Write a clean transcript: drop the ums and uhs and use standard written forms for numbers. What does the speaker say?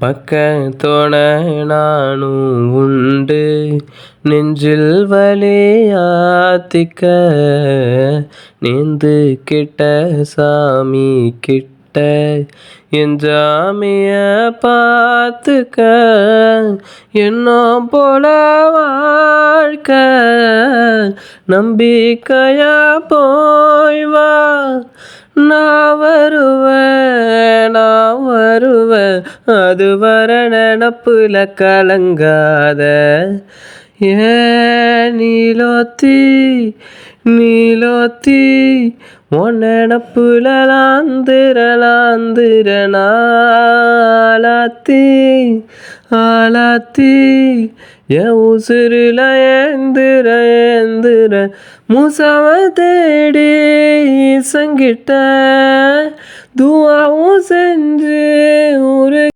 பக்கத்தோட நானும் உண்டு நெஞ்சில் வலியாத்திக்க நேந்து கிட்ட சாமி கிட்ட என் ஜாமிய பார்த்துக்க என்னும் போல வாழ்க்க நம்பிக்கையா போய் வா நான் வருவேன் அது வர நினப்புல கலங்காத ஏன் நீலோத்தி உன் நினப்புல லாந்துர ஆலாத்தி என் உசுருல ஏந்துற மூசாவ தேடி சங்கிட்ட துவாவும் செஞ்சு